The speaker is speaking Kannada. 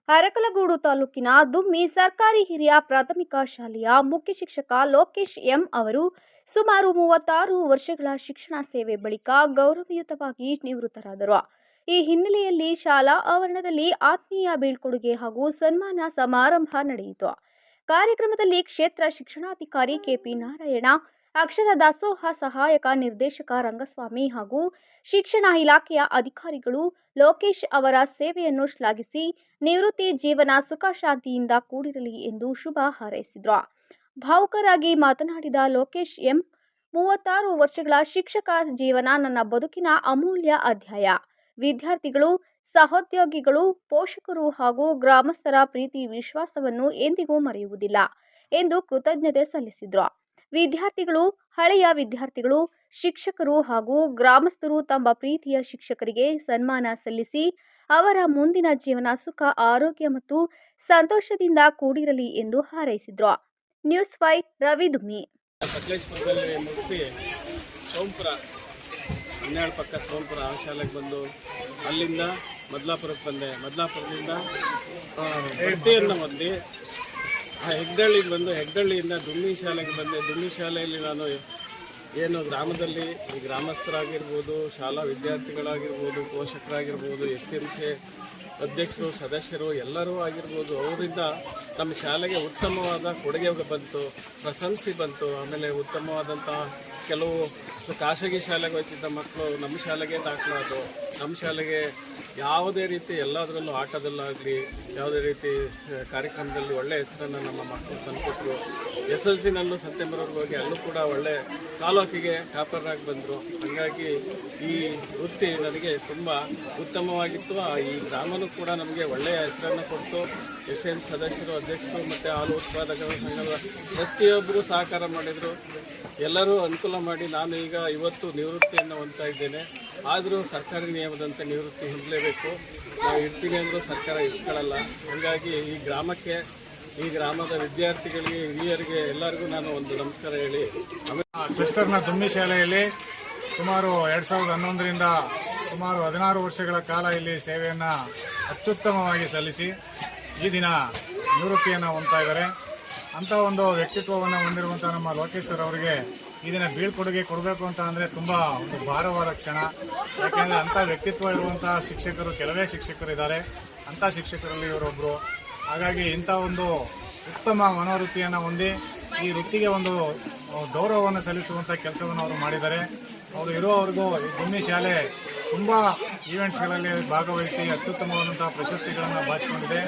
ಅರಕಲಗೂಡು ತಾಲೂಕಿನ ದುಮ್ಮಿ ಸರ್ಕಾರಿ ಹಿರಿಯ ಪ್ರಾಥಮಿಕ ಶಾಲೆಯ ಮುಖ್ಯ ಶಿಕ್ಷಕ ಲೋಕೇಶ್ ಎಂ ಅವರು ಸುಮಾರು 36 ವರ್ಷಗಳ ಶಿಕ್ಷಣ ಸೇವೆ ಬಳಿಕ ಗೌರವಯುತವಾಗಿ ನಿವೃತ್ತರಾದರು. ಈ ಹಿನ್ನೆಲೆಯಲ್ಲಿ ಶಾಲಾ ಆವರಣದಲ್ಲಿ ಆತ್ಮೀಯ ಬೀಳ್ಕೊಡುಗೆ ಹಾಗೂ ಸನ್ಮಾನ ಸಮಾರಂಭ ನಡೆಯಿತು. ಕಾರ್ಯಕ್ರಮದಲ್ಲಿ ಕ್ಷೇತ್ರ ಶಿಕ್ಷಣಾಧಿಕಾರಿ ಕೆಪಿ ನಾರಾಯಣ, ಅಕ್ಷರ ದಾಸೋಹ ಸಹಾಯಕ ನಿರ್ದೇಶಕ ರಂಗಸ್ವಾಮಿ ಹಾಗೂ ಶಿಕ್ಷಣ ಇಲಾಖೆಯ ಅಧಿಕಾರಿಗಳು ಲೋಕೇಶ್ ಅವರ ಸೇವೆಯನ್ನು ಶ್ಲಾಘಿಸಿ ನಿವೃತ್ತಿ ಜೀವನ ಸುಖ ಶಾಂತಿಯಿಂದ ಕೂಡಿರಲಿ ಎಂದು ಶುಭ ಹಾರೈಸಿದರು. ಭಾವುಕರಾಗಿ ಮಾತನಾಡಿದ ಲೋಕೇಶ್ ಎಂ, 36 ವರ್ಷಗಳ ಶಿಕ್ಷಕ ಜೀವನ ನನ್ನ ಬದುಕಿನ ಅಮೂಲ್ಯ ಅಧ್ಯಾಯ. ವಿದ್ಯಾರ್ಥಿಗಳು, ಸಹೋದ್ಯೋಗಿಗಳು, ಪೋಷಕರು ಹಾಗೂ ಗ್ರಾಮಸ್ಥರ ಪ್ರೀತಿ ವಿಶ್ವಾಸವನ್ನು ಎಂದಿಗೂ ಮರೆಯುವುದಿಲ್ಲ ಎಂದು ಕೃತಜ್ಞತೆ ಸಲ್ಲಿಸಿದರು. ವಿದ್ಯಾರ್ಥಿಗಳು, ಹಳೆಯ ವಿದ್ಯಾರ್ಥಿಗಳು, ಶಿಕ್ಷಕರು ಹಾಗೂ ಗ್ರಾಮಸ್ಥರು ತಮ್ಮ ಪ್ರೀತಿಯ ಶಿಕ್ಷಕರಿಗೆ ಸನ್ಮಾನ ಸಲ್ಲಿಸಿ ಅವರ ಮುಂದಿನ ಜೀವನ ಸುಖ, ಆರೋಗ್ಯ ಮತ್ತು ಸಂತೋಷದಿಂದ ಕೂಡಿರಲಿ ಎಂದು ಹಾರೈಸಿದರು. ನ್ಯೂಸ್ 5 ರವಿ ದುಮ್ಮಿ. ಸಕಲೇಶ್ಪುರದಲ್ಲಿ ಮುಗಿಸಿ ಸೋಂಪುರ 12 ಪಕ್ಕ ಸೋಂಪುರ ಆ ಶಾಲೆಗೆ ಬಂದು ಅಲ್ಲಿಂದ ಮದ್ಲಾಪುರಕ್ಕೆ ಬಂದೆ. ಮದ್ಲಾಪುರದಿಂದ ಬಟ್ಟೆಯನ್ನು ಹೊಂದಿ ಹೆಗ್ದಳ್ಳಿಗೆ ಬಂದು ಹೆಗ್ದಳ್ಳಿಯಿಂದ ದುಮ್ಮಿ ಶಾಲೆಗೆ ಬಂದೆ. ದುಮ್ಮಿ ಶಾಲೆಯಲ್ಲಿ ನಾನು ಏನು ಗ್ರಾಮದಲ್ಲಿ ಈ ಗ್ರಾಮಸ್ಥರಾಗಿರ್ಬೋದು, ಶಾಲಾ ವಿದ್ಯಾರ್ಥಿಗಳಾಗಿರ್ಬೋದು, ಪೋಷಕರಾಗಿರ್ಬೋದು, SMC ಅಧ್ಯಕ್ಷರು, ಸದಸ್ಯರು ಎಲ್ಲರೂ ಆಗಿರ್ಬೋದು, ಅವರಿಂದ ನಮ್ಮ ಶಾಲೆಗೆ ಉತ್ತಮವಾದ ಕೊಡುಗೆ ಬಂತು, ಪ್ರಶಂಸೆ ಬಂತು. ಆಮೇಲೆ ಉತ್ತಮವಾದಂಥ ಕೆಲವು ಖಾಸಗಿ ಶಾಲೆಗೆ ಹೋಗ್ತಿದ್ದ ಮಕ್ಕಳು ನಮ್ಮ ಶಾಲೆಗೆ ದಾಖಲಾದರು. ನಮ್ಮ ಶಾಲೆಗೆ ಯಾವುದೇ ರೀತಿ ಎಲ್ಲದರಲ್ಲೂ ಆಟದಲ್ಲಾಗಲಿ ಯಾವುದೇ ರೀತಿ ಕಾರ್ಯಕ್ರಮದಲ್ಲಿ ಒಳ್ಳೆಯ ಹೆಸರನ್ನು ನಮ್ಮ ಮಕ್ಕಳು ತಂದುಕೊಟ್ರು. SLCನಲ್ಲೂ ಸಂತೆಮರವ್ರಿಗೆ ಹೋಗಿ ಅಲ್ಲೂ ಕೂಡ ಒಳ್ಳೆ ತಾಲೂಕಿಗೆ ಟಾಪರಾಗಿ ಬಂದರು. ಹಾಗಾಗಿ ಈ ವೃತ್ತಿ ನನಗೆ ತುಂಬ ಉತ್ತಮವಾಗಿತ್ತು. ಈ ಗ್ರಾಮನೂ ಕೂಡ ನಮಗೆ ಒಳ್ಳೆಯ ಹೆಸರನ್ನು ಕೊಟ್ಟು SN ಸದಸ್ಯರು, ಅಧ್ಯಕ್ಷರು ಮತ್ತು ಹಾಲು ಉತ್ಪಾದಕರ ಸಂಘದ ಪ್ರತಿಯೊಬ್ಬರು ಸಹಕಾರ ಮಾಡಿದರು. ಎಲ್ಲರೂ ಅನುಕೂಲ ಮಾಡಿ ನಾನು ಈಗ ಇವತ್ತು ನಿವೃತ್ತಿಯನ್ನು ಹೊಂದ್ತಾ ಇದ್ದೇನೆ. ಆದರೂ ಸರ್ಕಾರಿ ನಿಯಮದಂತೆ ನಿವೃತ್ತಿ ಹೊಂದಲೇಬೇಕು. ನಾವು ಇರ್ತೀನಿ ಅಂದರೂ ಸರ್ಕಾರ ಇಸ್ಕೊಳ್ಳಲ್ಲ. ಹಾಗಾಗಿ ಈ ಗ್ರಾಮಕ್ಕೆ, ಈ ಗ್ರಾಮದ ವಿದ್ಯಾರ್ಥಿಗಳಿಗೆ, ಹಿರಿಯರಿಗೆ ಎಲ್ಲರಿಗೂ ನಾನು ಒಂದು ನಮಸ್ಕಾರ ಹೇಳಿ ಕ್ಲಸ್ಟರ್ನ ದುಮ್ಮಿ ಶಾಲೆಯಲ್ಲಿ ಸುಮಾರು 2011ರಿಂದ ಸುಮಾರು 16 ವರ್ಷಗಳ ಕಾಲ ಇಲ್ಲಿ ಸೇವೆಯನ್ನು ಅತ್ಯುತ್ತಮವಾಗಿ ಸಲ್ಲಿಸಿ ಈ ದಿನ ನಿವೃತ್ತಿಯನ್ನು ಹೊಂದ್ತಾ ಇದ್ದಾರೆ. ಅಂಥ ಒಂದು ವ್ಯಕ್ತಿತ್ವವನ್ನು ಹೊಂದಿರುವಂಥ ನಮ್ಮ ಲೋಕೇಶ್ ಸರ್ ಅವರಿಗೆ ಈ ದಿನ ಬೀಳ್ಕೊಡುಗೆ ಕೊಡಬೇಕು ಅಂತ ಅಂದರೆ ತುಂಬ ಒಂದು ಭಾರವಾದ ಕ್ಷಣ. ಯಾಕೆಂದರೆ ಅಂಥ ವ್ಯಕ್ತಿತ್ವ ಇರುವಂಥ ಶಿಕ್ಷಕರು ಕೆಲವೇ ಶಿಕ್ಷಕರು ಇದ್ದಾರೆ. ಅಂಥ ಶಿಕ್ಷಕರಲ್ಲಿ ಇವರೊಬ್ಬರು. ಹಾಗಾಗಿ ಇಂಥ ಒಂದು ಉತ್ತಮ ಮನೋವೃತ್ತಿಯನ್ನು ಹೊಂದಿ ಈ ವೃತ್ತಿಗೆ ಒಂದು ಗೌರವವನ್ನು ಸಲ್ಲಿಸುವಂಥ ಕೆಲಸವನ್ನು ಅವರು ಮಾಡಿದ್ದಾರೆ. ಅವರು ಇರುವವರೆಗೂ ಈ ದುಮ್ಮಿ ಶಾಲೆ ತುಂಬ ಈವೆಂಟ್ಸ್ಗಳಲ್ಲಿ ಭಾಗವಹಿಸಿ ಅತ್ಯುತ್ತಮವಾದಂಥ ಪ್ರಶಸ್ತಿಗಳನ್ನು ಬಾಚಿಕೊಂಡಿದೆ.